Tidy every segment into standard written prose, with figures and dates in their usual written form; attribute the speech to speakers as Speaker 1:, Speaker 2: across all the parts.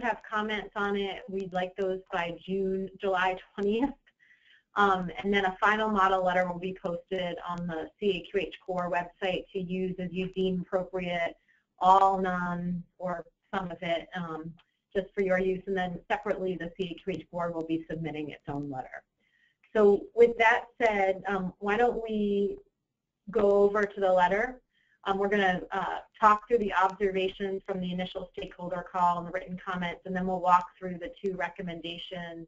Speaker 1: have comments on it. We'd like those by July 20th. And then a final model letter will be posted on the CAQH core website to use as you deem appropriate, all, none, or some of it, just for your use. And then separately, the CAQH board will be submitting its own letter. So with that said, why don't we go over to the letter. We're going to talk through the observations from the initial stakeholder call and the written comments, and then we'll walk through the 2 recommendations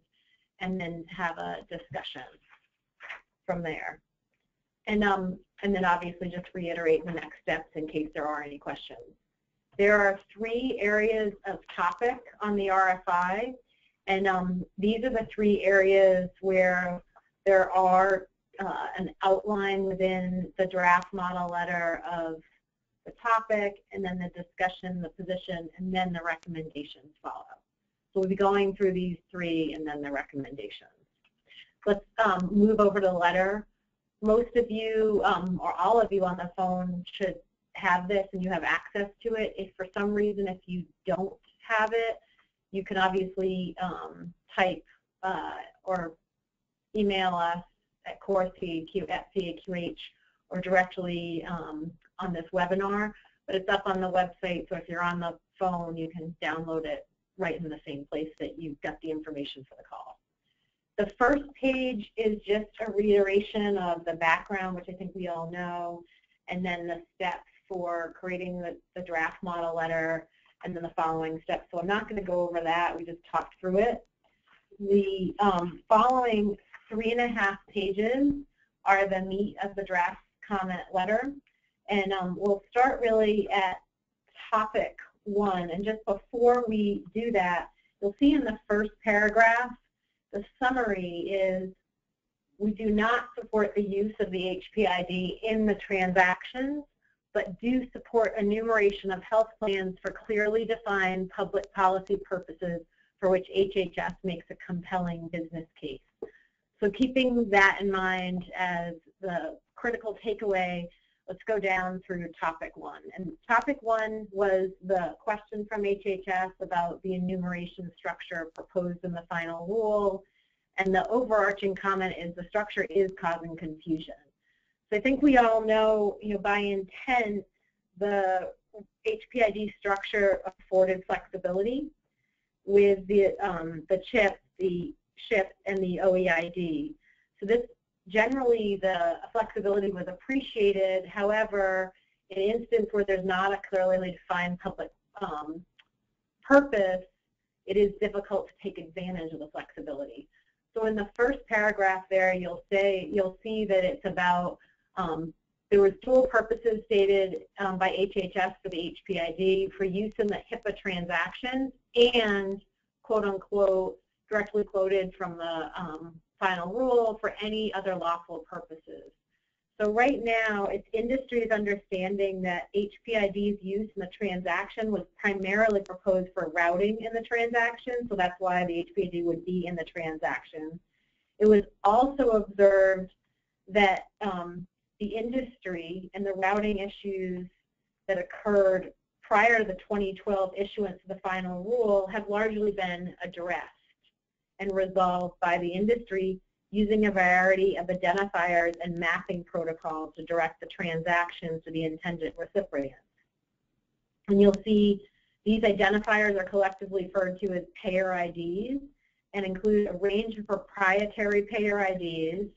Speaker 1: and then have a discussion from there. And then obviously just reiterate the next steps in case there are any questions. There are 3 areas of topic on the RFI, and these are the 3 areas where there are an outline within the draft model letter of the topic, and then the discussion, the position, and then the recommendations follow. So we'll be going through these 3 and then the recommendations. Let's move over to the letter. Most of you, or all of you on the phone, should have this and you have access to it. If for some reason, if you don't have it, you can obviously type or email us at core@CAQH or directly on this webinar, but it's up on the website, so if you're on the phone, you can download it right in the same place that you've got the information for the call. The first page is just a reiteration of the background, which I think we all know, and then the steps for creating the draft model letter, and then the following steps. So I'm not going to go over that. We just talked through it. The following 3.5 pages are the meat of the draft comment letter, and we'll start really at topic 1. And just before we do that, you'll see in the first paragraph, the summary is, we do not support the use of the HPID in the transactions, but do support enumeration of health plans for clearly defined public policy purposes for which HHS makes a compelling business case. So keeping that in mind as the critical takeaway, let's go down through topic 1. And topic 1 was the question from HHS about the enumeration structure proposed in the final rule. And the overarching comment is the structure is causing confusion. So I think we all know, by intent, the HPID structure afforded flexibility with the CHIP, the SHIP, and the OEID. So this generally the flexibility was appreciated. However, in an instance where there's not a clearly defined public purpose, it is difficult to take advantage of the flexibility. So in the first paragraph there, you'll see that it's about there was dual purposes stated by HHS for the HPID for use in the HIPAA transactions and, quote unquote, directly quoted from the final rule for any other lawful purposes. So right now, it's industry's understanding that HPID's use in the transaction was primarily proposed for routing in the transaction, so that's why the HPID would be in the transaction. It was also observed that the industry and the routing issues that occurred prior to the 2012 issuance of the final rule have largely been addressed and resolved by the industry using a variety of identifiers and mapping protocols to direct the transactions to the intended recipients. And you'll see these identifiers are collectively referred to as payer IDs and include a range of proprietary payer IDs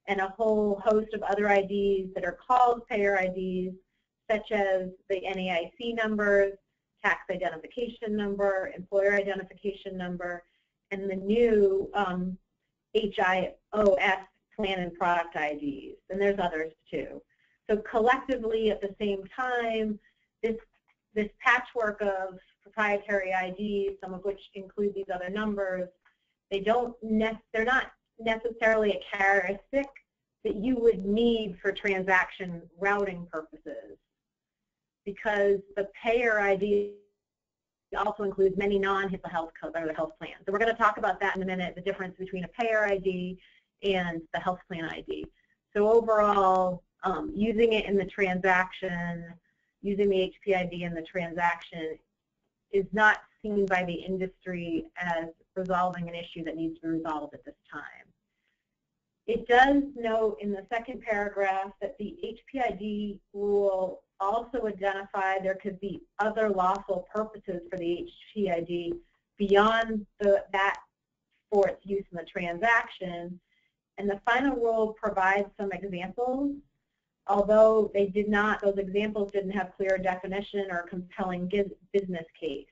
Speaker 1: and a whole host of other IDs that are called payer IDs, such as the NAIC numbers, tax identification number, employer identification number, and the new HIOS plan and product IDs, and there's others too. So collectively, at the same time, this patchwork of proprietary IDs, some of which include these other numbers, they're not necessarily a characteristic that you would need for transaction routing purposes, because the payer ID also includes many non-HIPAA health codes or the health plans. So we're going to talk about that in a minute, the difference between a payer ID and the health plan ID. So overall, using it in the transaction, using the HPID in the transaction is not seen by the industry as resolving an issue that needs to be resolved at this time. It does note in the second paragraph that the HPID rule also identified there could be other lawful purposes for the HPID beyond that for its use in the transaction. And the final rule provides some examples, although they did not, those examples didn't have clear definition or compelling business case.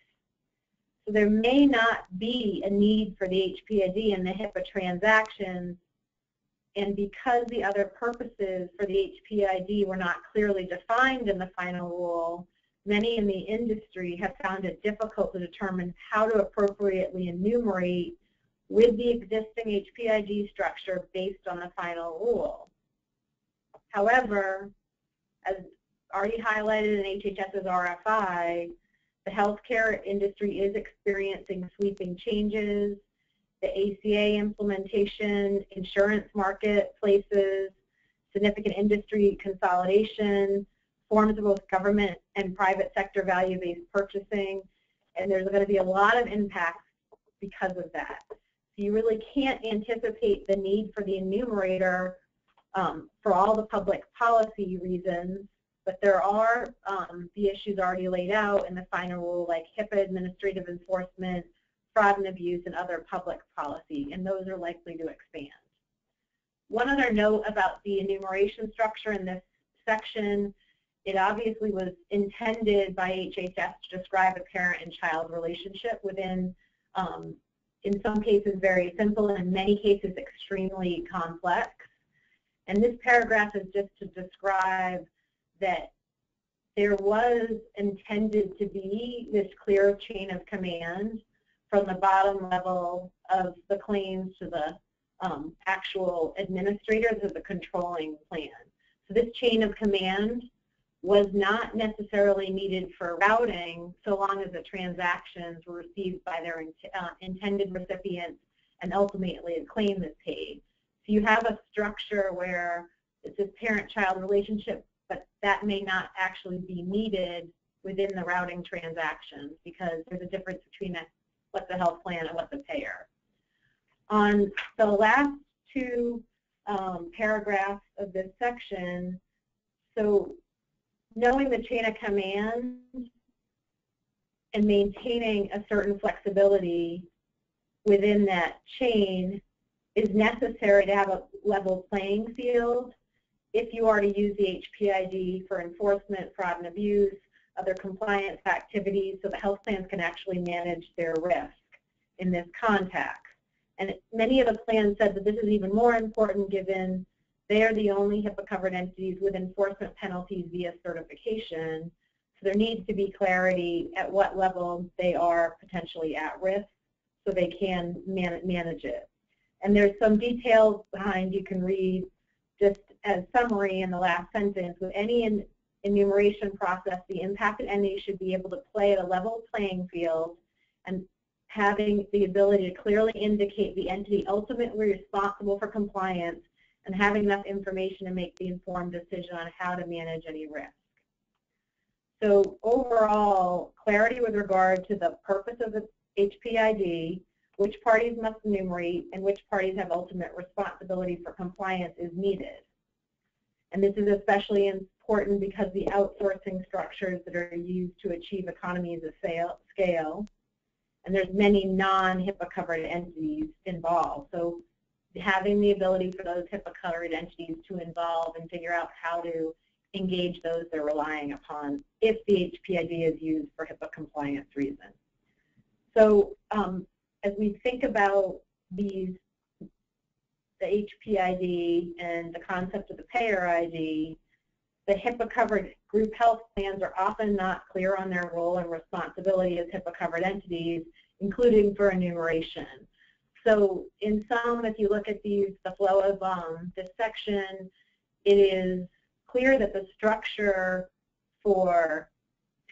Speaker 1: So there may not be a need for the HPID in the HIPAA transactions, and because the other purposes for the HPID were not clearly defined in the final rule, many in the industry have found it difficult to determine how to appropriately enumerate with the existing HPID structure based on the final rule. However, as already highlighted in HHS's RFI, the healthcare industry is experiencing sweeping changes. The ACA implementation, insurance marketplaces, significant industry consolidation, forms of both government and private sector value-based purchasing, and there's going to be a lot of impacts because of that. So you really can't anticipate the need for the enumerator for all the public policy reasons, but there are the issues already laid out in the final rule, like HIPAA administrative enforcement, fraud and abuse, and other public policy, and those are likely to expand. One other note about the enumeration structure in this section, it obviously was intended by HHS to describe a parent and child relationship within, in some cases, very simple, and in many cases, extremely complex. And this paragraph is just to describe that there was intended to be this clear chain of command from the bottom level of the claims to the actual administrators of the controlling plan. So this chain of command was not necessarily needed for routing so long as the transactions were received by their intended recipients and ultimately a claim is paid. So you have a structure where it's this parent-child relationship, but that may not actually be needed within the routing transactions because there's a difference between what's the health plan and what's the payer. On the last two paragraphs of this section, so knowing the chain of command and maintaining a certain flexibility within that chain is necessary to have a level playing field if you are to use the HPID for enforcement, fraud and abuse, other compliance activities, so the health plans can actually manage their risk in this context. And many of the plans said that this is even more important given they are the only HIPAA-covered entities with enforcement penalties via certification. So there needs to be clarity at what level they are potentially at risk so they can manage it. And there's some details behind you can read just as summary in the last sentence. With any enumeration process, the impacted entity should be able to play at a level playing field and having the ability to clearly indicate the entity ultimately responsible for compliance and having enough information to make the informed decision on how to manage any risk. So overall, clarity with regard to the purpose of the HPID, which parties must enumerate, and which parties have ultimate responsibility for compliance is needed. And this is especially important because the outsourcing structures that are used to achieve economies of scale, and there's many non-HIPAA covered entities involved. So having the ability for those HIPAA covered entities to involve and figure out how to engage those they're relying upon if the HPID is used for HIPAA compliance reasons. So as we think about the HPID and the concept of the payer ID, the HIPAA-covered group health plans are often not clear on their role and responsibility as HIPAA-covered entities, including for enumeration. So in some, if you look at the flow of this section, it is clear that the structure for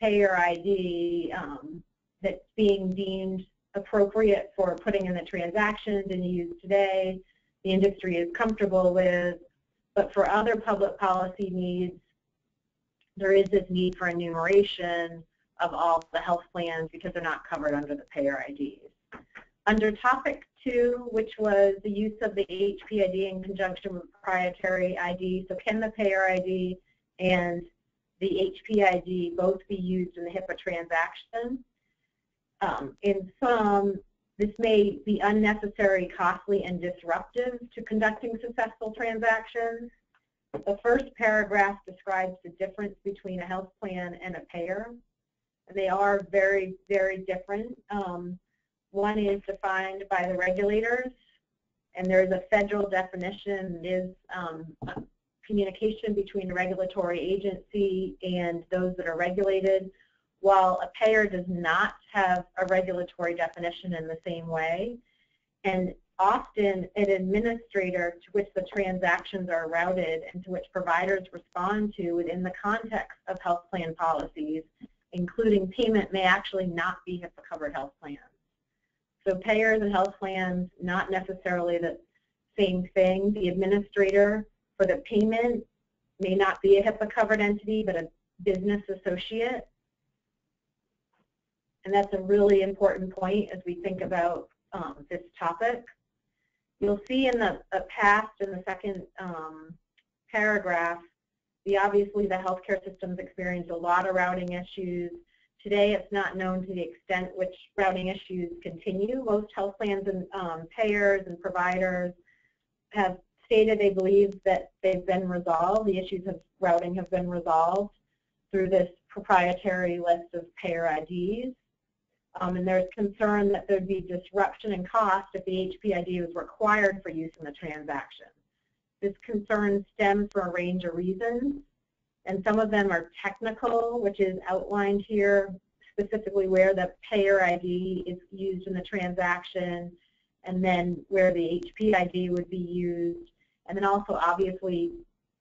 Speaker 1: payer ID that's being deemed appropriate for putting in the transactions and used today, the industry is comfortable with, but for other public policy needs, there is this need for enumeration of all the health plans because they're not covered under the payer IDs. Under topic 2, which was the use of the HPID in conjunction with proprietary ID, so can the payer ID and the HPID both be used in the HIPAA transaction? In some, this may be unnecessary, costly, and disruptive to conducting successful transactions. The first paragraph describes the difference between a health plan and a payer. And they are very, very different. One is defined by the regulators, and there's a federal definition. It is communication between a regulatory agency and those that are regulated, while a payer does not have a regulatory definition in the same way. And often an administrator to which the transactions are routed and to which providers respond to within the context of health plan policies, including payment, may actually not be HIPAA-covered health plans. So payers and health plans, not necessarily the same thing. The administrator for the payment may not be a HIPAA-covered entity, but a business associate. And that's a really important point as we think about this topic. You'll see in the past, in the second paragraph, obviously the healthcare systems experience a lot of routing issues. Today, it's not known to the extent which routing issues continue. Most health plans and payers and providers have stated they believe that they've been resolved. The issues of routing have been resolved through this proprietary list of payer IDs. And there's concern that there'd be disruption in cost if the HPID was required for use in the transaction. This concern stems from a range of reasons, and some of them are technical, which is outlined here, specifically where the payer ID is used in the transaction, and then where the HPID would be used, and then also obviously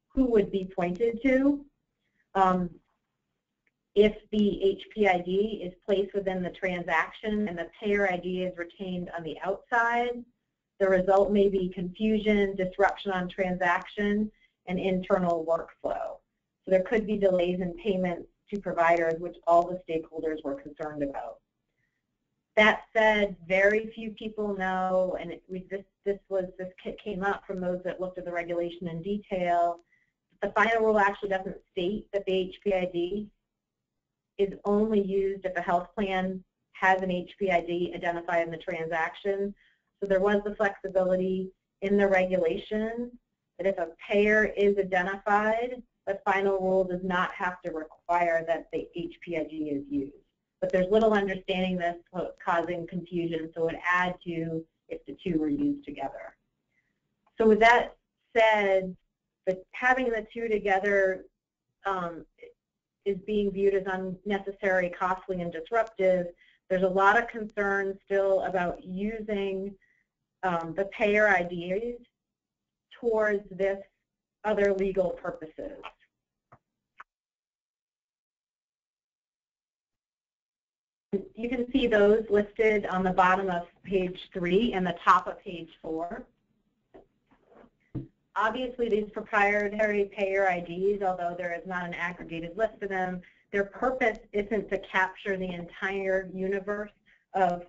Speaker 1: who would be pointed to. If the HPID is placed within the transaction and the payer ID is retained on the outside, the result may be confusion, disruption on transaction, and internal workflow. So there could be delays in payments to providers, which all the stakeholders were concerned about. That said, very few people know, and this came up from those that looked at the regulation in detail. The final rule actually doesn't state that the HPID is only used if a health plan has an HPID identified in the transaction. So there was the flexibility in the regulation that if a payer is identified, the final rule does not have to require that the HPID is used. But there's little understanding this causing confusion, so it would add to if the two were used together. So with that said, having the two together is being viewed as unnecessary, costly, and disruptive. There's a lot of concern still about using the payer IDs towards this other legal purposes. You can see those listed on the bottom of page 3 and the top of page 4. Obviously, these proprietary payer IDs, although there is not an aggregated list of them, their purpose isn't to capture the entire universe of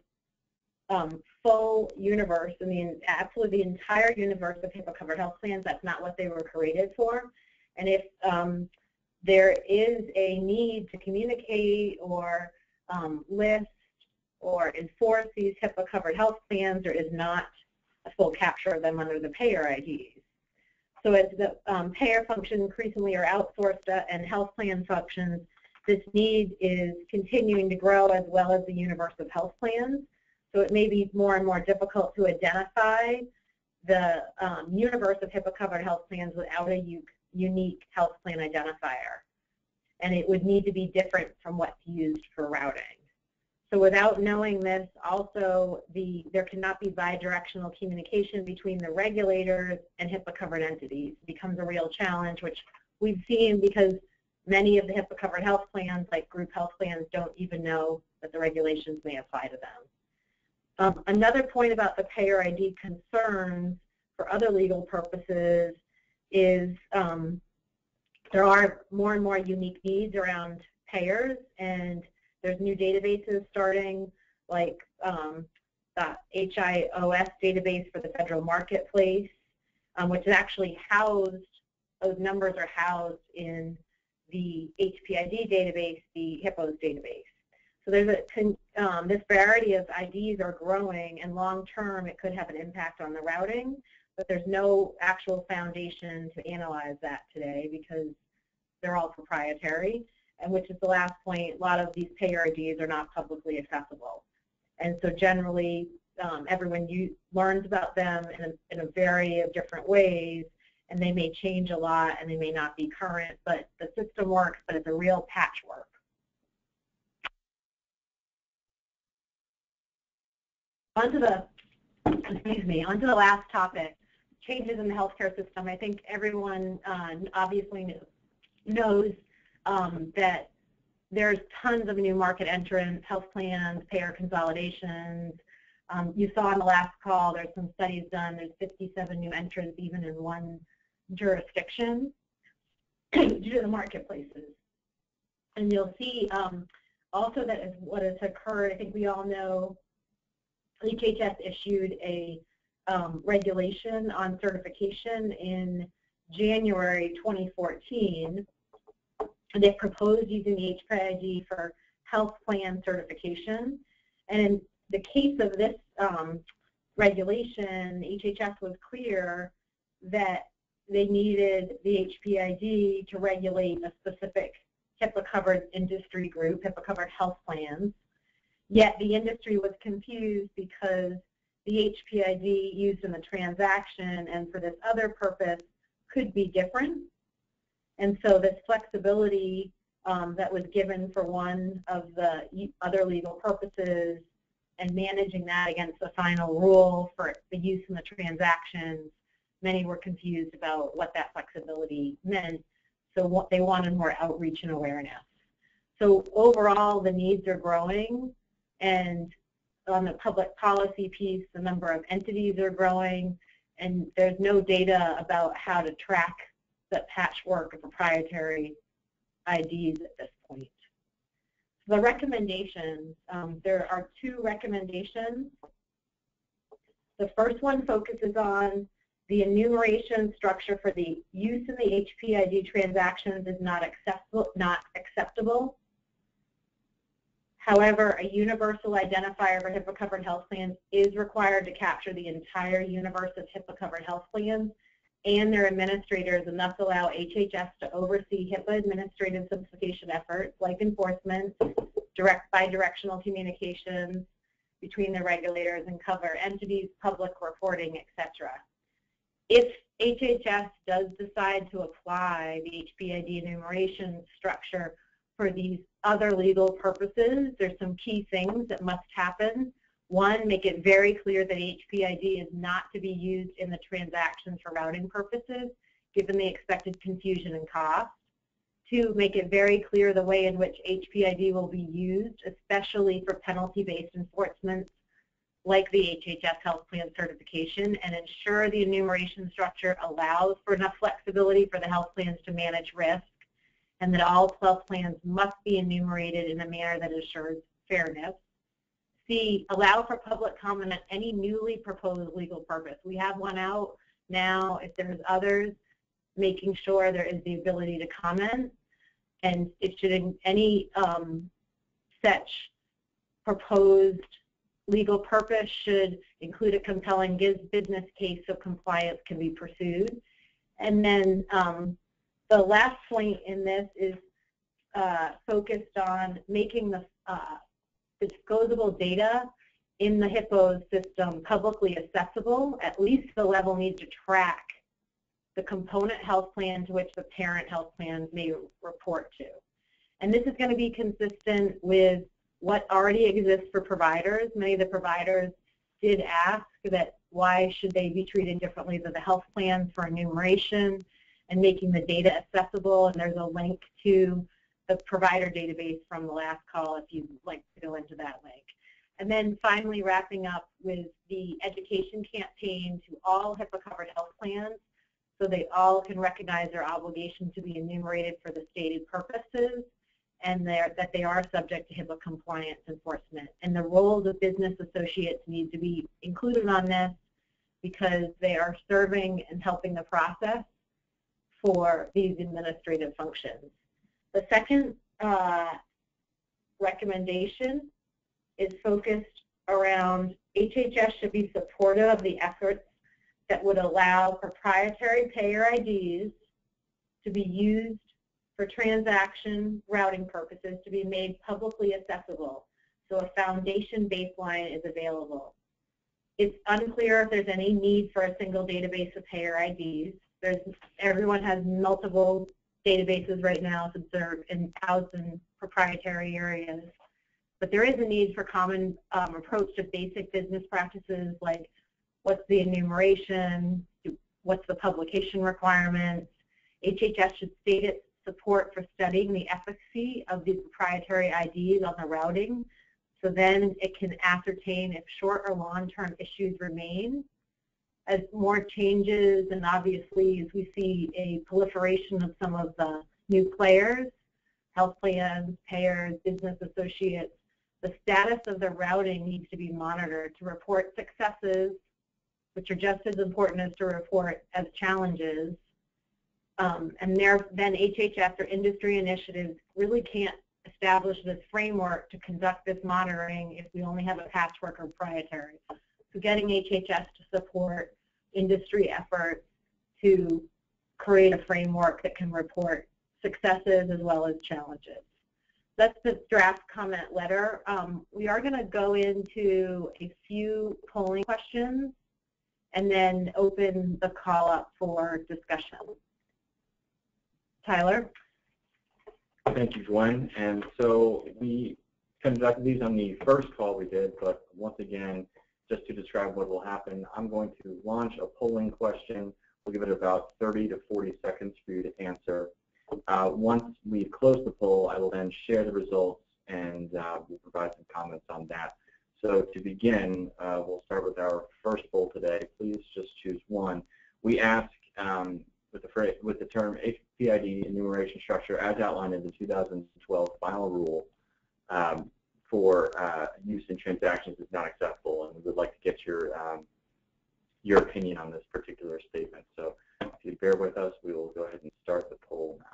Speaker 1: full universe. I mean, absolutely the entire universe of HIPAA-covered health plans. That's not what they were created for. And if there is a need to communicate or list or enforce these HIPAA-covered health plans, there is not a full capture of them under the payer IDs. So as the payer functions increasingly are outsourced and health plan functions, this need is continuing to grow as well as the universe of health plans. So it may be more and more difficult to identify the universe of HIPAA-covered health plans without a unique health plan identifier. And it would need to be different from what's used for routing. So without knowing this, also there cannot be bidirectional communication between the regulators and HIPAA-covered entities. It becomes a real challenge, which we've seen because many of the HIPAA-covered health plans, like group health plans, don't even know that the regulations may apply to them. Another point about the payer ID concerns for other legal purposes is there are more and more unique needs around payers, and There's new databases starting, like the HIOS database for the federal marketplace, which is actually housed, those numbers are housed in the Hpid database, the HIPPOS database. So there's this variety of IDs are growing, and long term it could have an impact on the routing, but there's no actual foundation to analyze that today because they're all proprietary, and which is the last point, a lot of these payer IDs are not publicly accessible. And so generally everyone learns about them in a variety of different ways, and they may change a lot and they may not be current, but the system works, but it's a real patchwork. Onto the last topic, changes in the healthcare system. I think everyone obviously knows that there's tons of new market entrants, health plans, payer consolidations. You saw in the last call, there's some studies done, there's 57 new entrants even in one jurisdiction due to the marketplaces. And you'll see also that is what has occurred. I think we all know HHS issued a regulation on certification in January 2014. They proposed using the Hpid for health plan certification. And in the case of this regulation, HHS was clear that they needed the Hpid to regulate a specific HIPAA-covered industry group, HIPAA-covered health plans. Yet the industry was confused because the Hpid used in the transaction and for this other purpose could be different. And so this flexibility that was given for one of the other legal purposes and managing that against the final rule for the use in the transactions, many were confused about what that flexibility meant. So what they wanted more outreach and awareness. So overall, the needs are growing, and on the public policy piece, the number of entities are growing, and there's no data about how to track the patchwork of proprietary IDs at this point. The recommendations, there are two recommendations. The first one focuses on the enumeration structure for the use in the Hpid transactions is not acceptable. However, a universal identifier for HIPAA-covered health plans is required to capture the entire universe of HIPAA-covered health plans and their administrators, and thus allow HHS to oversee HIPAA administrative simplification efforts like enforcement, bi-directional communications between the regulators, and cover entities, public reporting, etc. If HHS does decide to apply the Hpid enumeration structure for these other legal purposes, there's some key things that must happen. One, make it very clear that Hpid is not to be used in the transactions for routing purposes, given the expected confusion and cost. Two, make it very clear the way in which Hpid will be used, especially for penalty-based enforcement, like the HHS health plan certification, and ensure the enumeration structure allows for enough flexibility for the health plans to manage risk, and that all health plans must be enumerated in a manner that assures fairness. C, allow for public comment on any newly proposed legal purpose. We have one out now. If there's others, making sure there is the ability to comment, and it should any such proposed legal purpose should include a compelling business case so compliance can be pursued. And then the last point in this is focused on making the disposable data in the HIPPOS system publicly accessible. At least the level needs to track the component health plan to which the parent health plan may report to. And this is going to be consistent with what already exists for providers. Many of the providers did ask that why should they be treated differently than the health plans for enumeration and making the data accessible, and there's a link to the provider database from the last call if you'd like to go into that link. And then finally wrapping up with the education campaign to all HIPAA-covered health plans so they all can recognize their obligation to be enumerated for the stated purposes, and that they are subject to HIPAA compliance enforcement. And the roles of business associates need to be included on this because they are serving and helping the process for these administrative functions. The second recommendation is focused around HHS should be supportive of the efforts that would allow proprietary payer IDs to be used for transaction routing purposes to be made publicly accessible, so a foundation baseline is available. It's unclear if there's any need for a single database of payer IDs. Everyone has multiple databases right now since they're housed in proprietary areas. But there is a need for common approach to basic business practices like what's the enumeration, what's the publication requirements. HHS should state its support for studying the efficacy of these proprietary IDs on the routing, so then it can ascertain if short or long-term issues remain. As more changes, and obviously as we see a proliferation of some of the new players, health plans, payers, business associates, the status of the routing needs to be monitored to report successes, which are just as important as to report as challenges. And then HHS or industry initiatives really can't establish this framework to conduct this monitoring if we only have a patchwork or proprietary. So getting HHS to support industry efforts to create a framework that can report successes as well as challenges. That's the draft comment letter. We are going to go into a few polling questions and then open the call up for discussion. Tyler?
Speaker 2: Thank you, Gwen. And so we conducted these on the first call we did, but once again, just to describe what will happen, I'm going to launch a polling question. We'll give it about 30 to 40 seconds for you to answer. Once we've closed the poll, I will then share the results and we'll provide some comments on that. So to begin, we'll start with our first poll today. Please just choose one. We ask with the term Hpid enumeration structure as outlined in the 2012 final rule for use in transactions is not acceptable, and we would like to get your opinion on this particular statement. So if you bear with us, we will go ahead and start the poll now.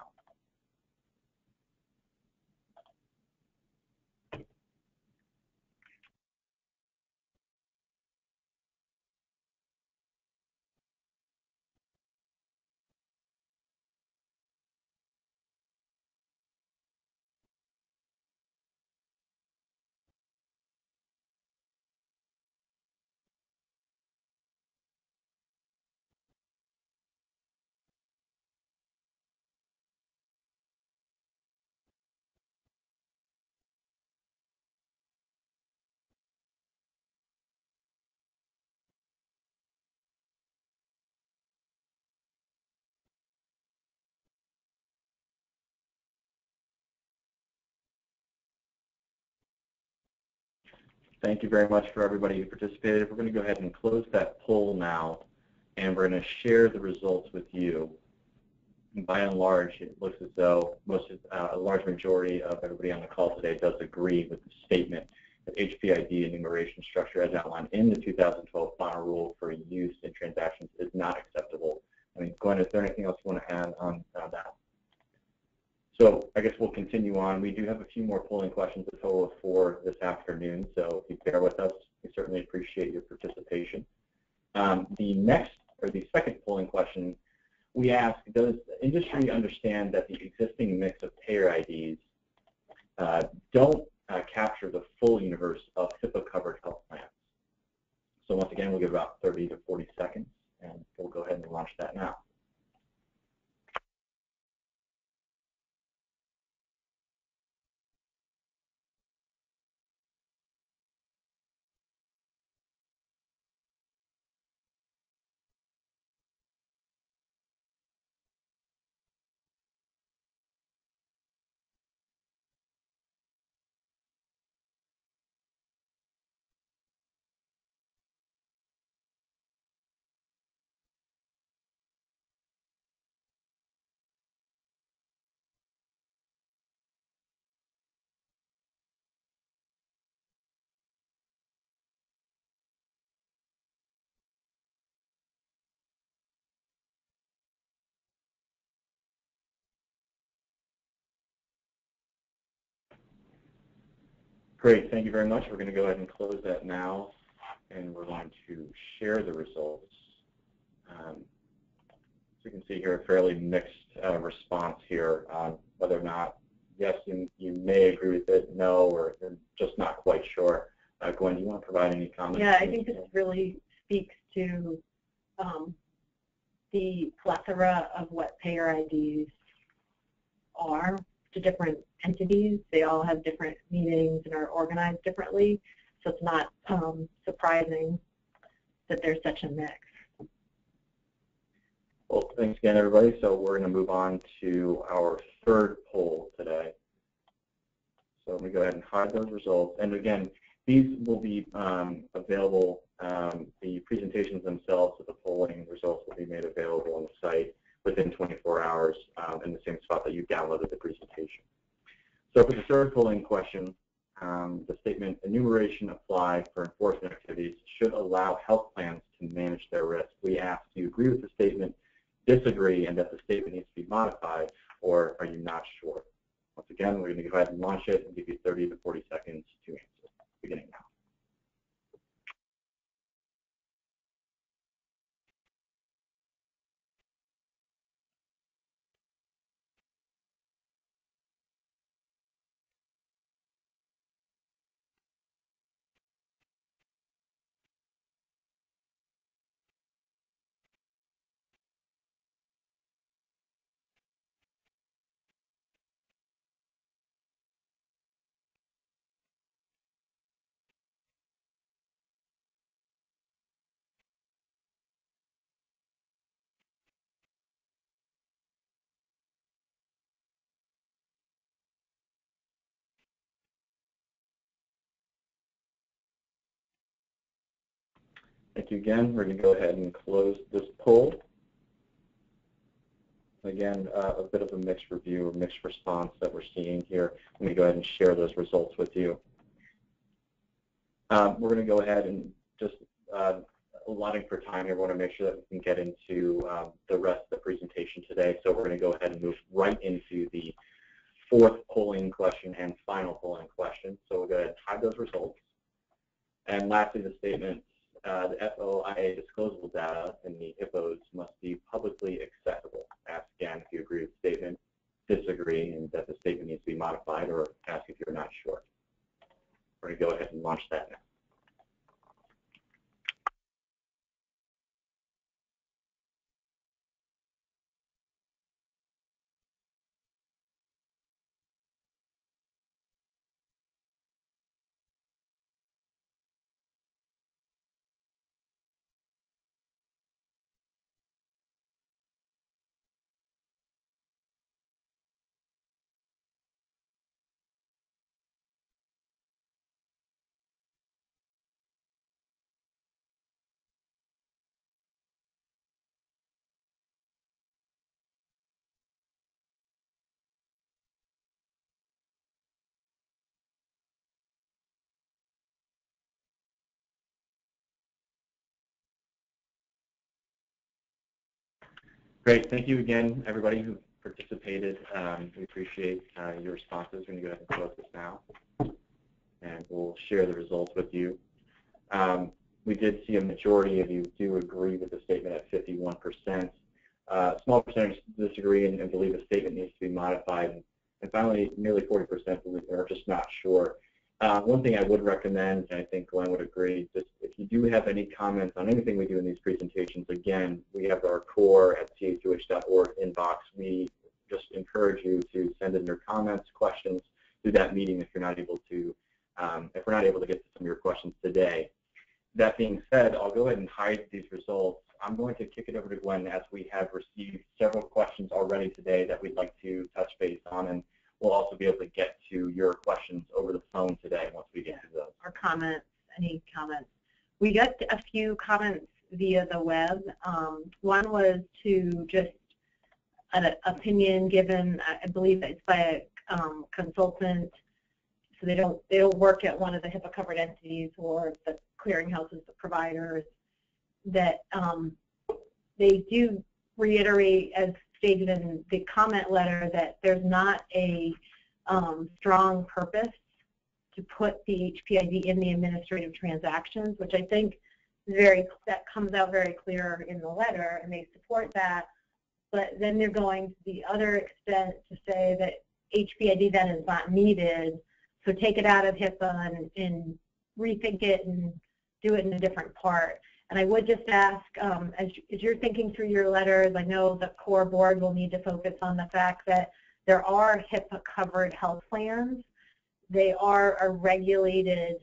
Speaker 2: Thank you very much for everybody who participated. We're going to go ahead and close that poll now, and we're going to share the results with you. And by and large, it looks as though a large majority of everybody on the call today does agree with the statement that Hpid enumeration structure as outlined in the 2012 final rule for use in transactions is not acceptable. I mean, Gwen, is there anything else you want to add on that? So I guess we'll continue on. We do have a few more polling questions, a total of 4 this afternoon, so if you bear with us, we certainly appreciate your participation. The second polling question, we ask, does the industry understand that the existing mix of payer IDs don't capture the full universe of HIPAA-covered health plans? So once again, we'll give about 30 to 40 seconds, and we'll go ahead and launch that now. Great, thank you very much. We're going to go ahead and close that now, and we're going to share the results. So you can see here a fairly mixed response here on whether or not, yes, you may agree with it, no, or you're just not quite sure. Gwen, do you want to provide any comments?
Speaker 1: Yeah, I think this really speaks to the plethora of what payer IDs are to different entities. They all have different meanings and are organized differently, so it's not surprising that there's such a mix.
Speaker 2: Well, thanks again, everybody. So we're going to move on to our third poll today. So let me go ahead and hide those results. And again, these will be available, the presentations themselves of the polling results will be made available on the site within 24 hours in the same spot that you downloaded the presentation. So for the third polling question, the statement, enumeration applied for enforcement activities should allow health plans to manage their risk. We ask, do you agree with the statement, disagree, and that the statement needs to be modified, or are you not sure? Once again, we're going to go ahead and launch it and give you 30 to 40 seconds to answer, beginning now. Thank you again. We're going to go ahead and close this poll. Again, a bit of a mixed review, a mixed response that we're seeing here. Let me go ahead and share those results with you. We're going to go ahead and just allotting for time here. We want to make sure that we can get into the rest of the presentation today. So we're going to go ahead and move right into the fourth polling question and final polling question. So we'll go ahead and hide those results. And lastly, the statement, the FOIA disclosable data in the HIPPOs must be publicly accessible. Ask again if you agree with the statement, disagree, and that the statement needs to be modified, or ask if you're not sure. We're going to go ahead and launch that now. Great. Thank you again, everybody who participated. We appreciate your responses. We're going to go ahead and close this now, and we'll share the results with you. We did see a majority of you do agree with the statement at 51%. Small percentage disagree and believe the statement needs to be modified. And finally, nearly 40% are just not sure. One thing I would recommend, and I think Glenn would agree, just if you do have any comments on anything we do in these presentations, again, we have our core@caqh.org inbox. We just encourage you to send in your comments, questions through that meeting if you're not able to, if we're not able to get to some of your questions today. That being said, I'll go ahead and hide these results. I'm going to kick it over to Glenn as we have received several questions already today that we'd like to touch base on, and we'll also be able to get to your questions over the phone today once we get to those.
Speaker 1: Or comments, any comments. We got a few comments via the web. One was to just an opinion given, I believe it's by a consultant, so they don't work at one of the HIPAA covered entities or the clearinghouses, the providers, that they do reiterate, as stated in the comment letter, that there's not a strong purpose to put the HPID in the administrative transactions, which I think that comes out very clear in the letter, and they support that. But then they're going to the other extent to say that HPID then is not needed, so take it out of HIPAA and rethink it and do it in a different part. And I would just ask, as you're thinking through your letters, I know the core board will need to focus on the fact that there are HIPAA-covered health plans. They are a regulated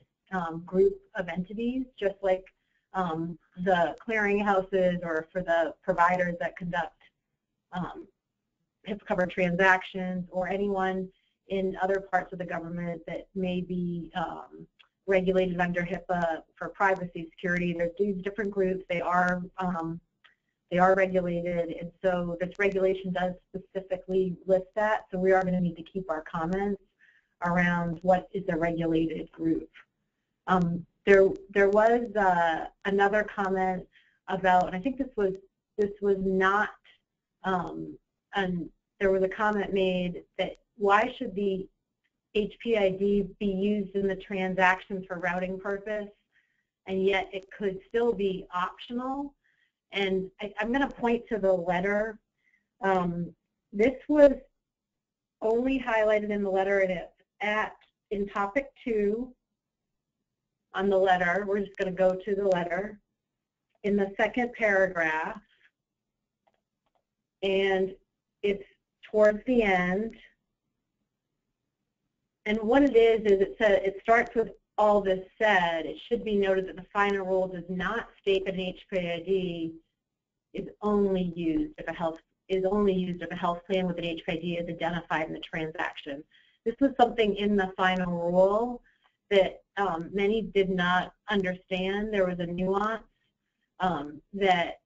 Speaker 1: group of entities, just like the clearinghouses or for the providers that conduct HIPAA-covered transactions, or anyone in other parts of the government that may be regulated under HIPAA for privacy security. There's these different groups. They are regulated, and so this regulation does specifically list that. So we are going to need to keep our comments around what is a regulated group. There was another comment about, and I think this was not, and there was a comment made that why should the HPID be used in the transactions for routing purpose, and yet it could still be optional. And I'm going to point to the letter. This was only highlighted in the letter, and it's in topic 2 on the letter. We're just going to go to the letter in the second paragraph, and it's towards the end. And what it is it starts with all this said. It should be noted that the final rule does not state that an HPID is only used if a health plan with an HPID is identified in the transaction. This was something in the final rule that many did not understand. There was a nuance that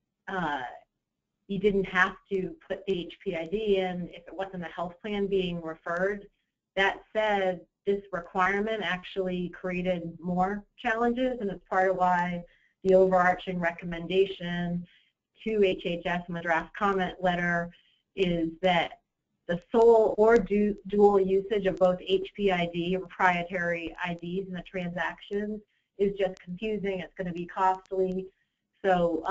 Speaker 1: you didn't have to put the HPID in if it wasn't a health plan being referred. That said, this requirement actually created more challenges, and it's part of why the overarching recommendation to HHS in the draft comment letter is that the sole or dual usage of both HPID or proprietary IDs in the transactions is just confusing. It's going to be costly. So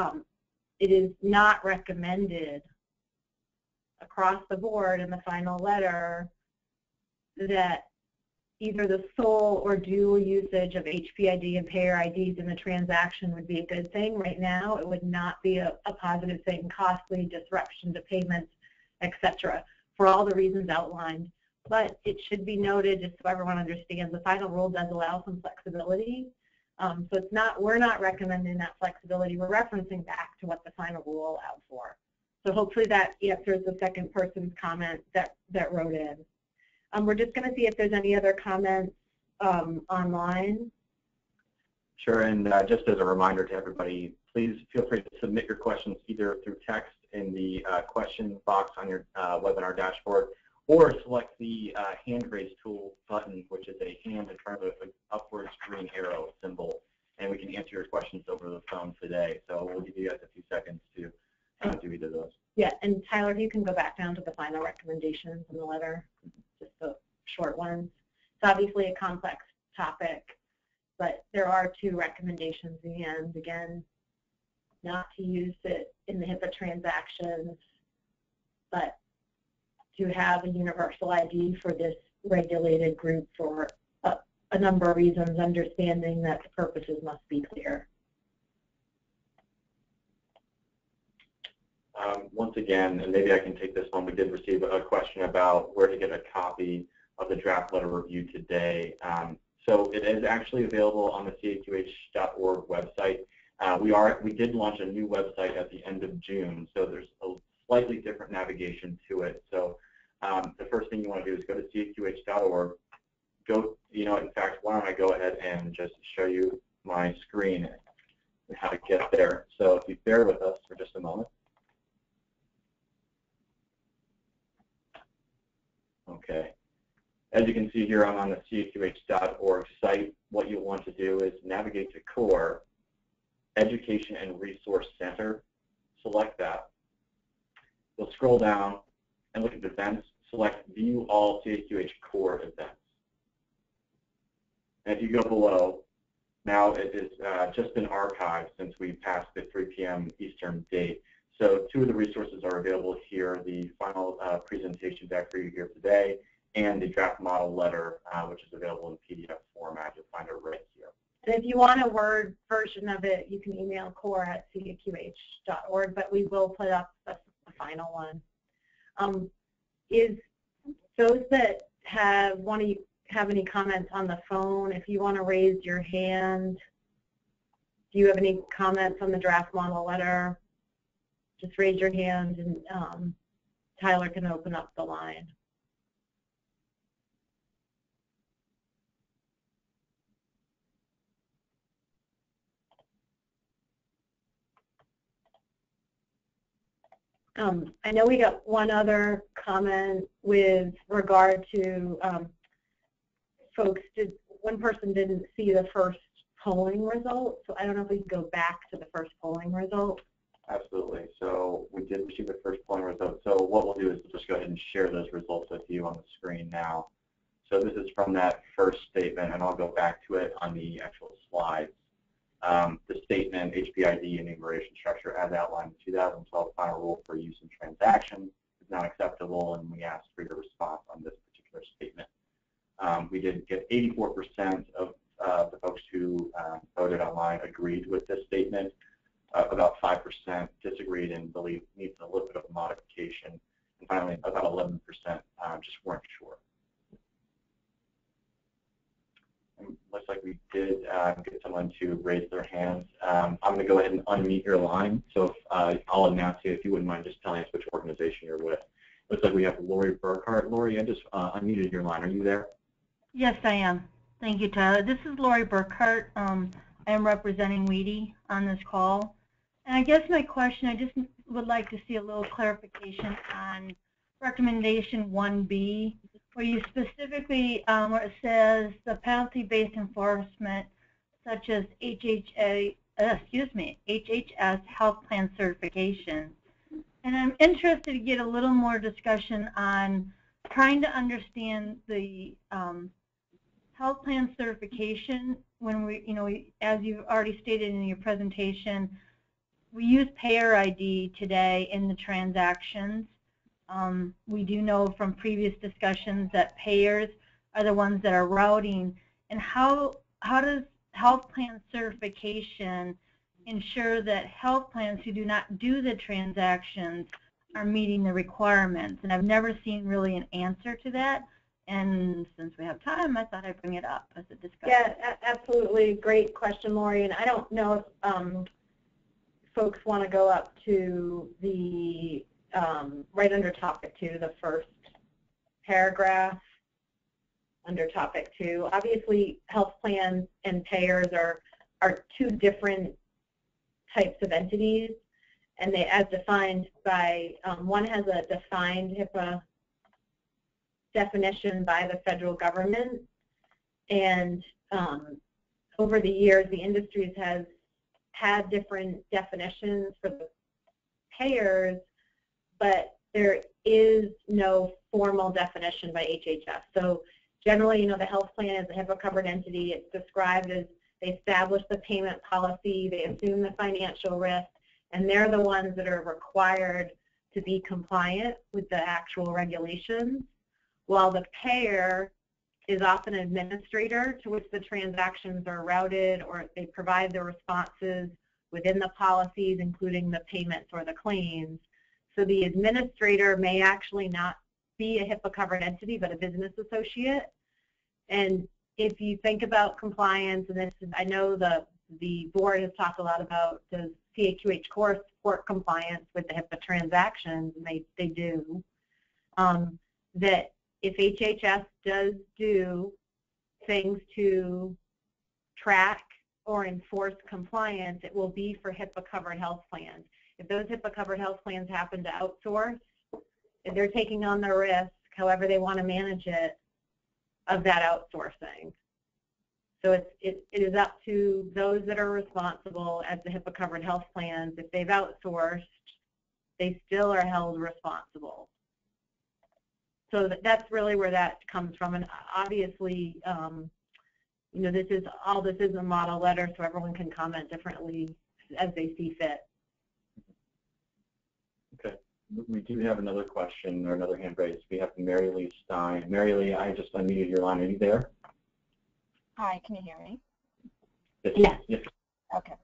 Speaker 1: it is not recommended across the board in the final letter that either the sole or dual usage of HPID and payer IDs in the transaction would be a good thing. Right now, it would not be a positive thing, costly, disruption to payments, etc., for all the reasons outlined. But it should be noted, just so everyone understands, the final rule does allow some flexibility. So it's not, we're not recommending that flexibility. We're referencing back to what the final rule allowed for. So hopefully that answers the second person's comment that wrote in. We're just going to see if there's any other comments online.
Speaker 2: Sure, and just as a reminder to everybody, please feel free to submit your questions either through text in the question box on your webinar dashboard, or select the hand raise tool button, which is a hand in front of an upwards green arrow symbol, and we can answer your questions over the phone today. So we'll give you guys a few seconds to do either of those.
Speaker 1: Yeah, and Tyler, if you can go back down to the final recommendations in the letter, just the short ones. It's obviously a complex topic, but there are 2 recommendations in the end. Again, not to use it in the HIPAA transactions, but to have a universal ID for this regulated group for a number of reasons, understanding that the purposes must be clear.
Speaker 2: Once again, and maybe I can take this one, we did receive a question about where to get a copy of the draft letter review today. So it is actually available on the CAQH.org website. We did launch a new website at the end of June, so there's a slightly different navigation to it. So the first thing you want to do is go to CAQH.org. In fact, why don't I go ahead and just show you my screen and how to get there. So if you bear with us for just a moment. Okay. As you can see here, I'm on the CAQH.org site. What you'll want to do is navigate to CORE, Education and Resource Center. Select that. You'll scroll down and look at events. Select View All CAQH Core Events. And if you go below, now it is just been archived since we passed the 3 p.m. Eastern date. So 2 of the resources are available here, the final presentation deck for you here today, and the draft model letter, which is available in PDF format. You'll find it right here.
Speaker 1: And if you want a Word version of it, you can email core@caqh.org, but we will put up the final one. Is those that have any comments on the phone, if you want to raise your hand, do you have any comments on the draft model letter? Just raise your hand and Tyler can open up the line. I know we got one other comment with regard to one person didn't see the first polling result, so I don't know if we can go back to the first polling result.
Speaker 2: Absolutely. So we did receive the first polling result. So what we'll do is we'll just go ahead and share those results with you on the screen now. So this is from that first statement, and I'll go back to it on the actual slides. The statement, HPID enumeration structure as outlined in the 2012 final rule for use in transactions is not acceptable, and we asked for your response on this particular statement. We did get 84% of the folks who voted online agreed with this statement. About 5% disagreed and believe needs a little bit of modification. And finally, about 11% just weren't sure. And looks like we did get someone to raise their hands. I'm going to go ahead and unmute your line. So I'll announce you if you wouldn't mind just telling us which organization you're with. Looks like we have Lori Burkhart. Lori, I just unmuted your line. Are you there?
Speaker 3: Yes, I am. Thank you, Tyler. This is Lori Burkhart. I am representing WEDI on this call. And I guess my question, I just would like to see a little clarification on recommendation 1B, where you specifically, where it says the penalty-based enforcement, such as HHS health plan certification. And I'm interested to get a little more discussion on trying to understand the health plan certification when we, as you've already stated in your presentation, we use payer ID today in the transactions. We do know from previous discussions that payers are the ones that are routing. And how does health plan certification ensure that health plans who do not do the transactions are meeting the requirements? And I've never seen really an answer to that. And since we have time, I thought I'd bring it up as a discussion.
Speaker 1: Yeah, absolutely. Great question, Lori. And I don't know if folks want to go up to the right under topic 2, the first paragraph under topic 2. Obviously, health plans and payers are 2 different types of entities, and they, as defined by, one has a defined HIPAA definition by the federal government, and over the years, the industries has had different definitions for the payers, but there is no formal definition by HHS. So generally, the health plan is a HIPAA-covered entity. It's described as they establish the payment policy, they assume the financial risk, and they're the ones that are required to be compliant with the actual regulations, while the payer is often an administrator to which the transactions are routed, or they provide the responses within the policies, including the payments or the claims. So the administrator may actually not be a HIPAA-covered entity, but a business associate. And if you think about compliance, and this, I know the board has talked a lot about, does CAQH core support compliance with the HIPAA transactions, and they do, that if HHS does do things to track or enforce compliance, it will be for HIPAA-covered health plans. If those HIPAA-covered health plans happen to outsource, if they're taking on the risk, however they want to manage it, of that outsourcing. So it is up to those that are responsible as the HIPAA-covered health plans. If they've outsourced, they still are held responsible. So that's really where that comes from. And obviously, you know, this is a model letter, so everyone can comment differently as they see fit.
Speaker 2: Okay. We do have another question or another hand raised. We have Mary Lee Stein. Mary Lee, I just unmuted your line. Are you there?
Speaker 4: Hi, can you hear me?
Speaker 1: Yes.
Speaker 2: Yes.
Speaker 4: Okay.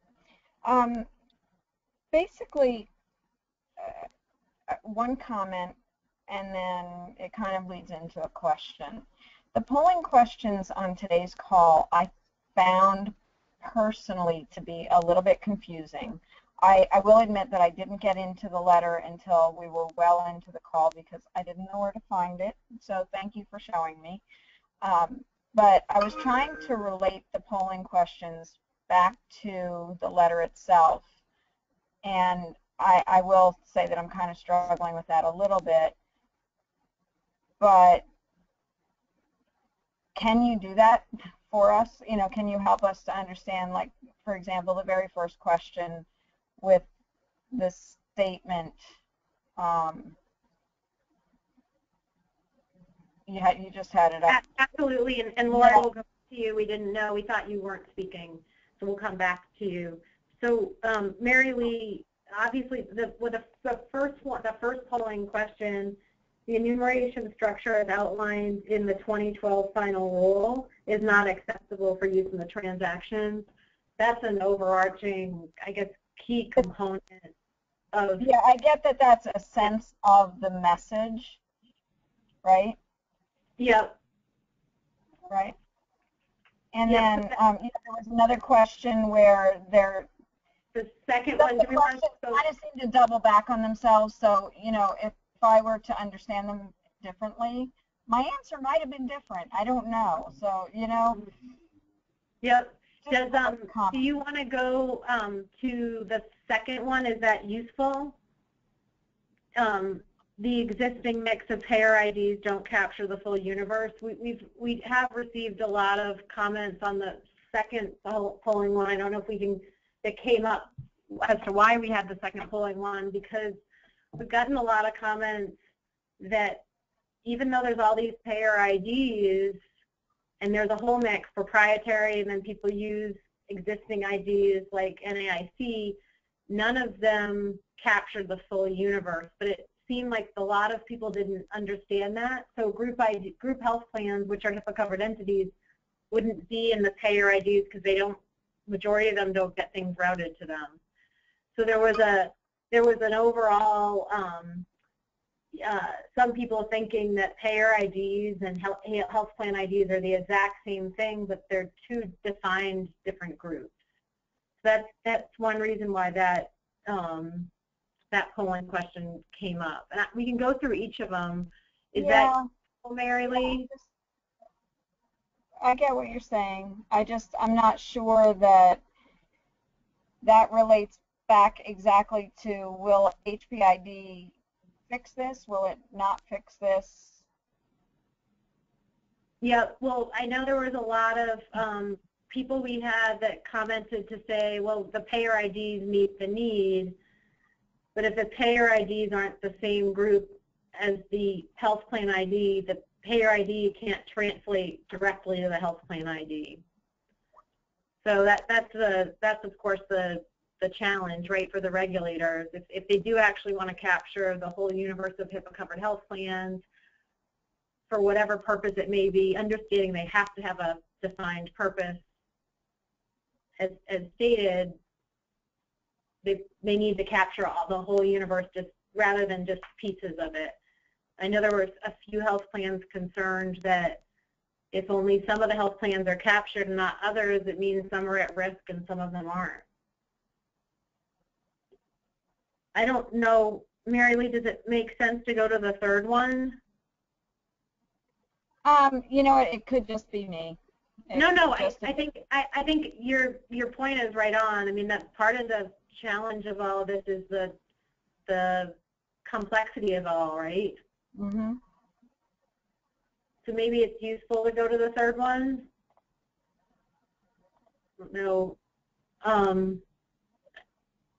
Speaker 4: Basically, one comment, and then it kind of leads into a question. The polling questions on today's call I found personally to be a little bit confusing. I will admit that I didn't get into the letter until we were well into the call because I didn't know where to find it, so thank you for showing me. But I was trying to relate the polling questions back to the letter itself, and I will say that I'm kind of struggling with that a little bit, but can you do that for us? You know, can you help us to understand, like, for example, the very first question with the statement, you just had it up.
Speaker 1: Absolutely, and Laura, we'll go to you. We didn't know. We thought you weren't speaking, so we'll come back to you. So, Mary Lee, obviously, the first polling question, the enumeration structure as outlined in the 2012 final rule is not acceptable for use in the transactions. That's an overarching, I guess, key component of.
Speaker 4: Yeah, I get that that's a sense of the message, right?
Speaker 1: Yep.
Speaker 4: Right. And then you know, there was another question where
Speaker 1: the second one,
Speaker 4: the questions kind of seem to double back on themselves. So, you know, if I were to understand them differently, my answer might have been different. I don't know. So, you know.
Speaker 1: Yep. Do you want to go to the second one? Is that useful? The existing mix of payer IDs don't capture the full universe. We have received a lot of comments on the second polling one. I don't know if it came up as to why we had the second polling one, because we've gotten a lot of comments that even though there's all these payer IDs and there's a whole mix, proprietary, and then people use existing IDs like NAIC, none of them captured the full universe. But it seemed like a lot of people didn't understand that. So group health plans, which are HIPAA-covered entities, wouldn't be in the payer IDs because majority of them don't get things routed to them. So there was an overall, some people thinking that payer IDs and health plan IDs are the exact same thing, but they're two defined different groups. So that's one reason why that polling question came up. And we can go through each of them. Is that Mary Lee?
Speaker 4: I get what you're saying. I'm not sure that relates back exactly to, will Hpid fix this? Will it not fix this?
Speaker 1: Yeah, well, I know there was a lot of people we had that commented to say, well, the payer IDs meet the need, but if the payer IDs aren't the same group as the health plan ID, the payer ID can't translate directly to the health plan ID. So that's of course the challenge, right, for the regulators. If they do actually want to capture the whole universe of HIPAA-covered health plans, for whatever purpose it may be, understanding they have to have a defined purpose, as stated, they need to capture the whole universe rather than just pieces of it. I know there were a few health plans concerned that if only some of the health plans are captured and not others, it means some are at risk and some of them aren't. I don't know, Mary Lee, does it make sense to go to the third one?
Speaker 4: You know, it could just be me.
Speaker 1: No, I think your point is right on. I mean, that's part of the challenge of all of this is the complexity of it all, right?
Speaker 4: Mm-hmm.
Speaker 1: So maybe it's useful to go to the third one. I don't know.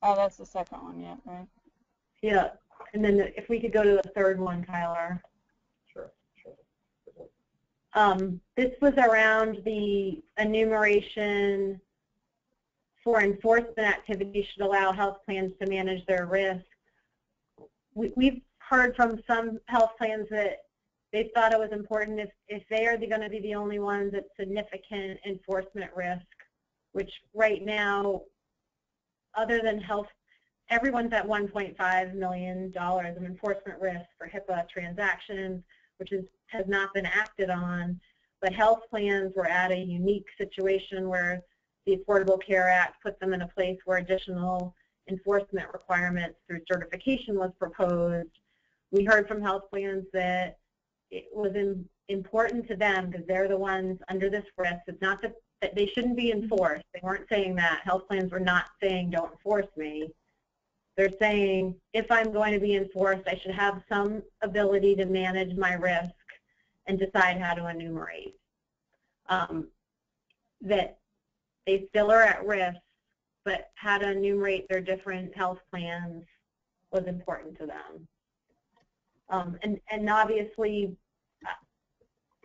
Speaker 4: Oh, that's the second one, yeah, right?
Speaker 1: Yeah, and then if we could go to the third one, Tyler.
Speaker 2: Sure.
Speaker 1: This was around the enumeration for enforcement activities should allow health plans to manage their risk. We've heard from some health plans that they thought it was important if they are going to be the only ones at significant enforcement risk, which right now, other than health, everyone's at $1.5 million of enforcement risk for HIPAA transactions, which has not been acted on. But health plans were at a unique situation where the Affordable Care Act put them in a place where additional enforcement requirements through certification was proposed. We heard from health plans that it was important to them because they're the ones under this risk. It's not that they shouldn't be enforced. They weren't saying that. Health plans were not saying don't enforce me. They're saying if I'm going to be enforced, I should have some ability to manage my risk and decide how to enumerate. That they still are at risk, but how to enumerate their different health plans was important to them. And obviously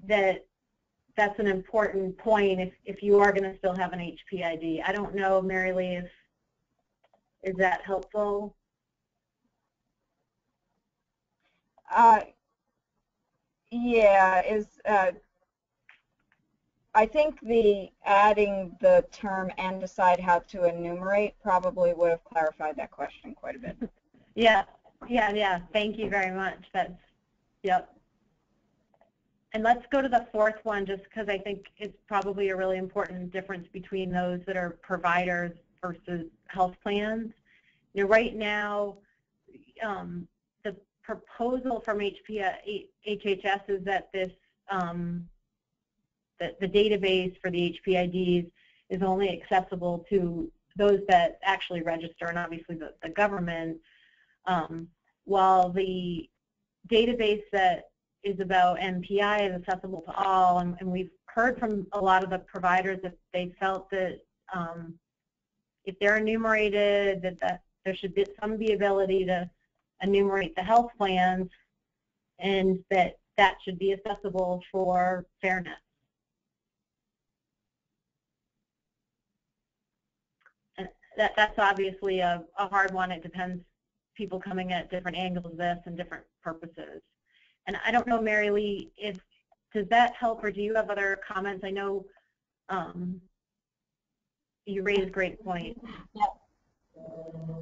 Speaker 1: that's an important point if you are going to still have an HPID. I don't know, Mary Lee, is that helpful?
Speaker 4: Yeah, I think adding the term and decide how to enumerate probably would have clarified that question quite a bit.
Speaker 1: Yeah. Thank you very much. Yep. And let's go to the fourth one just because I think it's probably a really important difference between those that are providers versus health plans. You know, right now, the proposal from HHS is that this the database for the HPIDs is only accessible to those that actually register, and obviously the government, while the database that is about MPI is accessible to all, and we've heard from a lot of the providers that they felt that if they're enumerated, that there should be some ability to enumerate the health plans, and that should be accessible for fairness. And that's obviously a hard one. It depends, people coming at different angles of this and different purposes. And I don't know, Mary Lee, does that help, or do you have other comments? I know you raised a great point.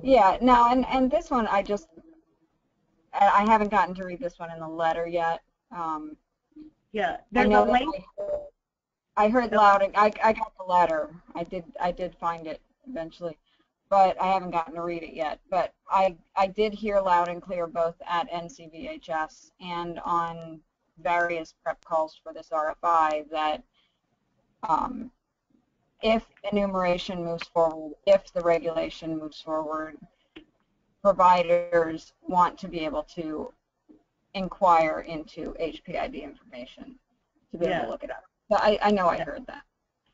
Speaker 4: Yeah, no, and this one I haven't gotten to read this one in the letter yet.
Speaker 1: Yeah, there's a link.
Speaker 4: I heard loud. I got the letter. I did find it eventually, but I haven't gotten to read it yet. But I did hear loud and clear both at NCVHS and on various prep calls for this RFI that if enumeration moves forward, if the regulation moves forward, providers want to be able to inquire into HPID information to be able to look it up. So I know I heard that.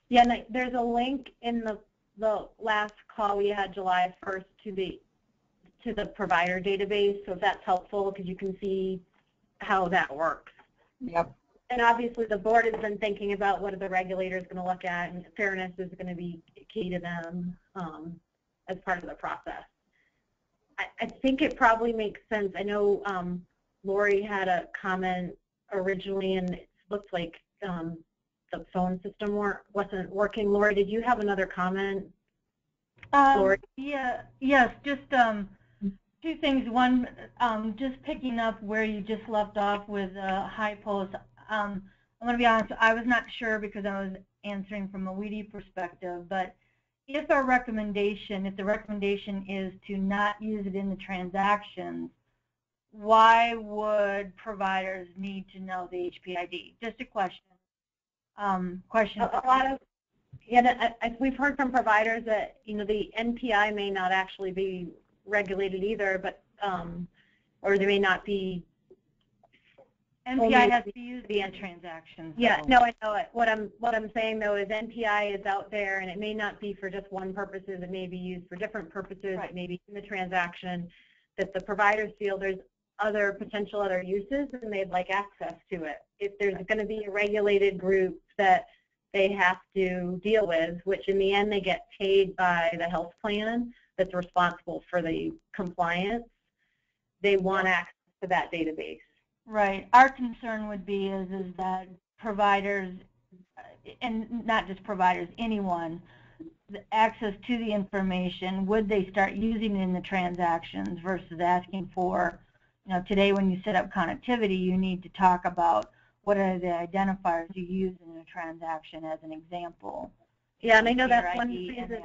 Speaker 1: Yeah, and there's a link in the last call we had July 1st to the provider database, so if that's helpful, because you can see how that works.
Speaker 4: Yep.
Speaker 1: And obviously the board has been thinking about what are the regulators going to look at, and fairness is going to be key to them as part of the process. I think it probably makes sense. I know Lori had a comment originally, and it looks like the phone system wasn't working. Lori, did you have another comment? Lori?
Speaker 3: Yeah, yes, just two things. One, just picking up where you just left off with Hpid. I'm going to be honest, I was not sure because I was answering from a weedy perspective, but if the recommendation is to not use it in the transactions, why would providers need to know the HPID? Just a question.
Speaker 1: A lot of, yeah, we've heard from providers that the NPI may not actually be regulated either, but or there may not be.
Speaker 3: NPI has to be used in transactions.
Speaker 1: Yeah, no, I know it. What I'm saying though is NPI is out there, and it may not be for just one purposes. It may be used for different purposes. Right. It may be in the transaction. That the providers feel there's other potential other uses and they'd like access to it. If there's going to be a regulated group that they have to deal with, which in the end they get paid by the health plan that's responsible for the compliance, they want access to that database.
Speaker 3: Right. Our concern would be is that providers, and not just providers, anyone, the access to the information, would they start using it in the transactions versus asking for, you know, today when you set up connectivity, you need to talk about what are the identifiers you use in a transaction as an example.
Speaker 1: Yeah, and I know that's one
Speaker 3: reason.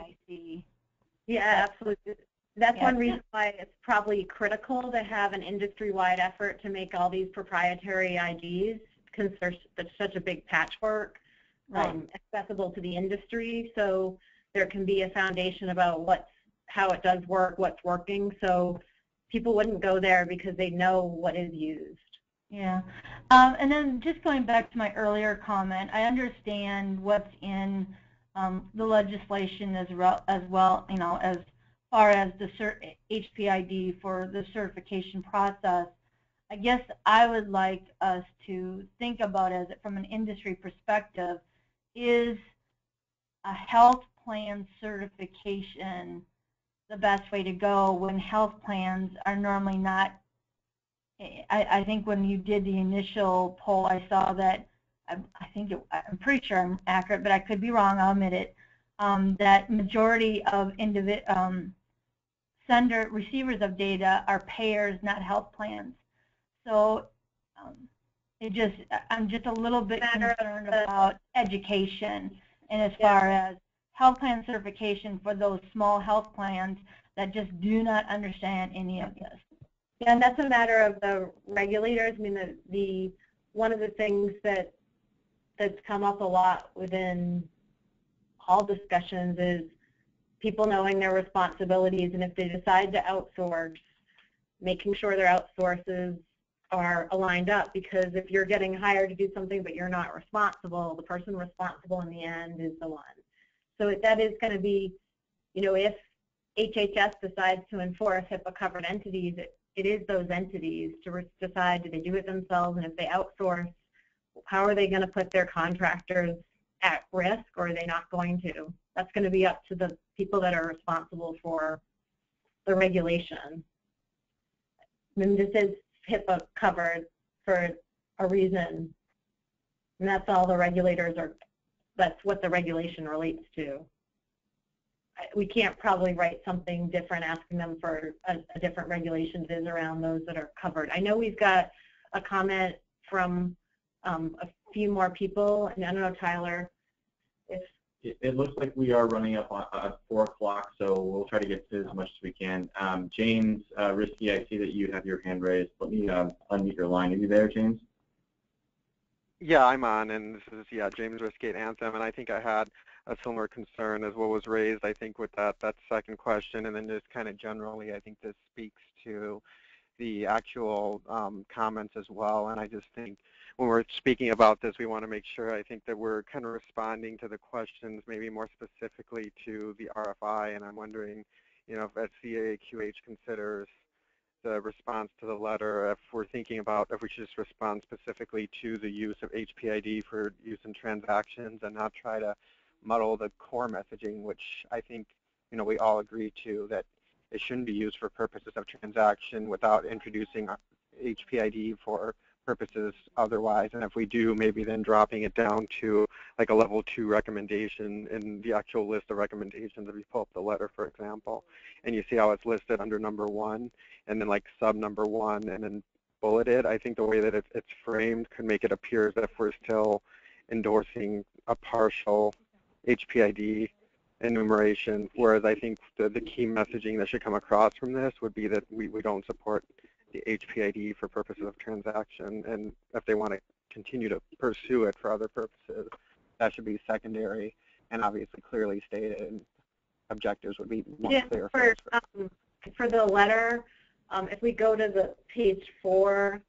Speaker 1: Yeah, absolutely. That's one reason why it's probably critical to have an industry-wide effort to make all these proprietary IDs, because there's such a big patchwork, accessible to the industry. So there can be a foundation about how it does work, what's working. So people wouldn't go there because they know what is used.
Speaker 3: Yeah, and then just going back to my earlier comment, I understand what's in the legislation as well, you know, as far as the HPID for the certification process. I guess I would like us to think about as from an industry perspective, is a health plan certification the best way to go when health plans are normally not? I think when you did the initial poll, I saw that, I'm pretty sure I'm accurate, but I could be wrong, I'll admit it, that majority of receivers of data are payers, not health plans. So I'm just a little bit concerned about education, and as far as health plan certification for those small health plans that just do not understand any of this.
Speaker 1: Yeah, and that's a matter of the regulators. I mean, one of the things that's come up a lot within all discussions is people knowing their responsibilities, and if they decide to outsource, making sure their outsources are aligned up, because if you're getting hired to do something but you're not responsible, the person responsible in the end is the one. So that is going to be, you know, if HHS decides to enforce HIPAA-covered entities, it is those entities to decide, do they do it themselves, and if they outsource, how are they going to put their contractors at risk, or are they not going to? That's going to be up to the people that are responsible for the regulation. I mean, this is HIPAA covered for a reason, and that's all the regulators are, that's what the regulation relates to. We can't probably write something different asking them for a different regulation that is around those that are covered. I know we've got a comment from a few more people, and I don't know, Tyler, if...
Speaker 2: It looks like we are running up on 4 o'clock, so we'll try to get to as much as we can. James Risky, I see that you have your hand raised. Let me unmute your line. Are you there, James?
Speaker 5: Yeah, I'm on, and this is, James Risky at Anthem, and I think I had a similar concern as what was raised, I think, with that second question, and then just kind of generally, I think this speaks to the actual comments as well, and I just think when we're speaking about this, we want to make sure, I think, that we're kind of responding to the questions maybe more specifically to the RFI, and I'm wondering, you know, if CAQH considers the response to the letter, if we're thinking about if we should just respond specifically to the use of HPID for use in transactions and not try to muddle the core messaging, which I think, you know, we all agree to, that it shouldn't be used for purposes of transaction without introducing HPID for purposes otherwise, and if we do, maybe then dropping it down to like a level 2 recommendation in the actual list of recommendations. If you pull up the letter, for example, and you see how it's listed under number 1 and then like sub number 1 and then bulleted, I think the way that it's framed could make it appear as if we're still endorsing a partial HPID enumeration, whereas I think the key messaging that should come across from this would be that we don't support the HPID for purposes of transaction, and if they want to continue to pursue it for other purposes, that should be secondary and obviously clearly stated, and objectives would be more clear.
Speaker 1: For the letter, if we go to the page 4,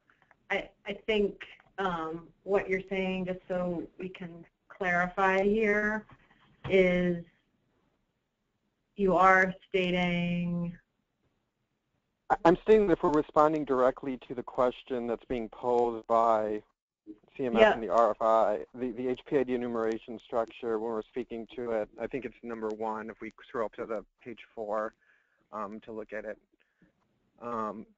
Speaker 1: I think what you're saying, just so we can clarify here, is you are stating...
Speaker 5: I'm stating that if we're responding directly to the question that's being posed by CMS and the RFI, the HPID enumeration structure, when we're speaking to it, I think it's number 1 if we scroll up to the page 4 to look at it.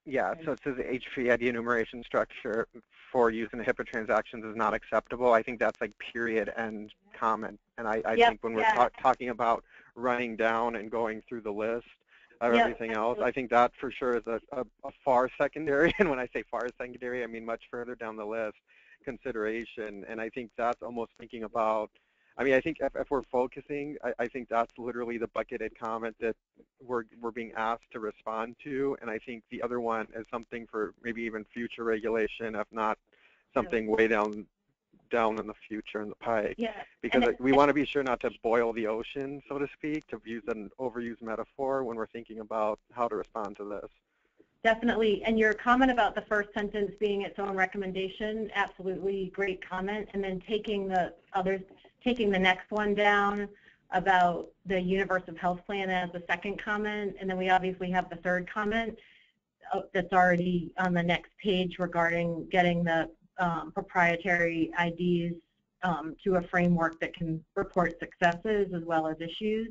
Speaker 5: Yeah, so it says the HPID enumeration structure for use in the HIPAA transactions is not acceptable. I think that's like period end comment. And I think when we're talking about running down and going through the list of everything else, I think that for sure is a far secondary. And when I say far secondary, I mean much further down the list consideration. And I think that's almost thinking about, I mean, I think if we're focusing, I think that's literally the bucketed comment that we're being asked to respond to. And I think the other one is something for maybe even future regulation, if not something way down in the future in the pike.
Speaker 1: Yeah.
Speaker 5: Because we want to be sure not to boil the ocean, so to speak, to use an overused metaphor when we're thinking about how to respond to this.
Speaker 1: Definitely. And your comment about the first sentence being its own recommendation, absolutely great comment. And then taking the next one down about the Universal Health Plan as the second comment, and then we obviously have the third comment that's already on the next page regarding getting the proprietary IDs to a framework that can report successes as well as issues.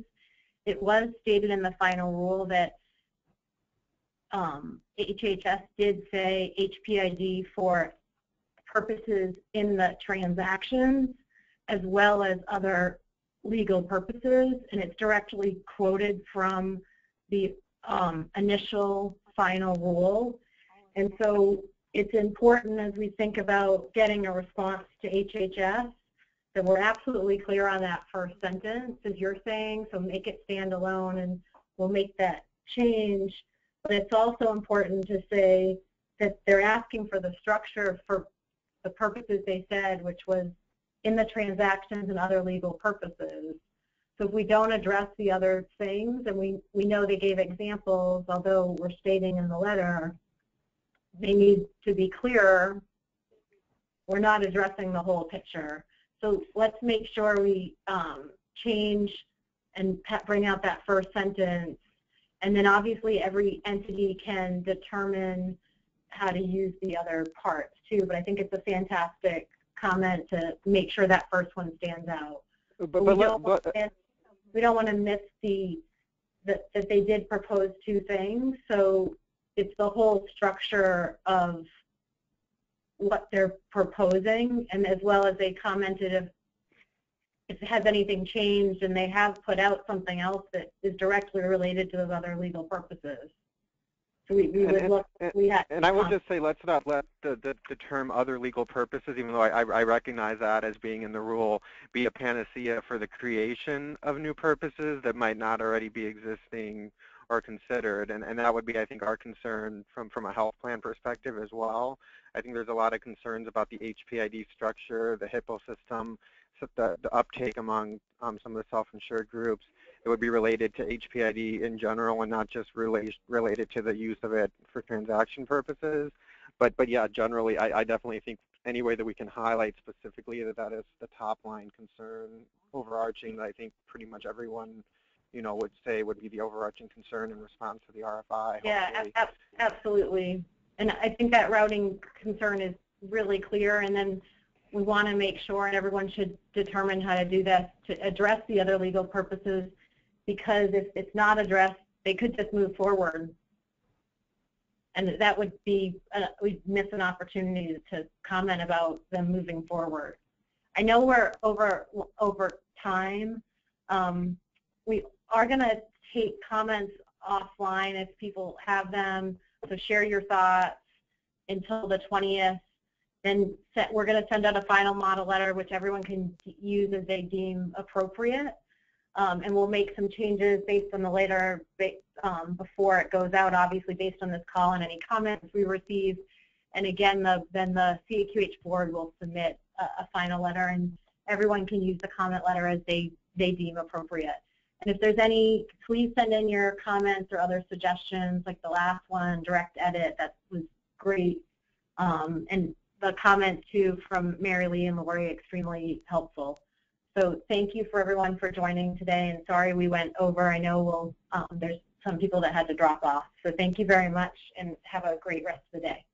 Speaker 1: It was stated in the final rule that HHS did say HPID for purposes in the transactions as well as other legal purposes, and it's directly quoted from the initial final rule. And so it's important as we think about getting a response to HHS that we're absolutely clear on that first sentence, as you're saying, so make it stand alone and we'll make that change. But it's also important to say that they're asking for the structure for the purposes they said, which was in the transactions and other legal purposes. So if we don't address the other things, and we know they gave examples, although we're stating in the letter, they need to be clearer, we're not addressing the whole picture. So let's make sure we change and bring out that first sentence. And then obviously every entity can determine how to use the other parts too, but I think it's a fantastic comment to make sure that first one stands out. But we don't want to miss that they did propose two things, so it's the whole structure of what they're proposing, and as well as they commented if it has anything changed, and they have put out something else that is directly related to those other legal purposes. So we would look.
Speaker 5: And I will just say, let's not let the term other legal purposes, even though I recognize that as being in the rule, be a panacea for the creation of new purposes that might not already be existing or considered. And that would be, I think, our concern from a health plan perspective as well. I think there's a lot of concerns about the HPID structure, the HIPPO system, so the uptake among some of the self-insured groups. It would be related to HPID in general and not just related to the use of it for transaction purposes. But yeah, generally, I definitely think any way that we can highlight specifically that is the top line concern, overarching, that I think pretty much everyone, would say would be the overarching concern in response to the RFI.
Speaker 1: Yeah, absolutely. And I think that routing concern is really clear, and then we want to make sure, and everyone should determine how to do this, to address the other legal purposes, because if it's not addressed, they could just move forward. And that would be, we'd miss an opportunity to comment about them moving forward. I know we're over time. We are going to take comments offline if people have them, so share your thoughts until the 20th. Then we're going to send out a final model letter, which everyone can use as they deem appropriate. And we'll make some changes based on the letter before it goes out, obviously based on this call and any comments we receive. And again, then the CAQH board will submit a final letter, and everyone can use the comment letter as they deem appropriate. And if there's any, please send in your comments or other suggestions, like the last one, direct edit, that was great. And the comment too from Mary Lee and Lori, extremely helpful. So thank you for everyone for joining today, and sorry we went over. I know there's some people that had to drop off. So thank you very much, and have a great rest of the day.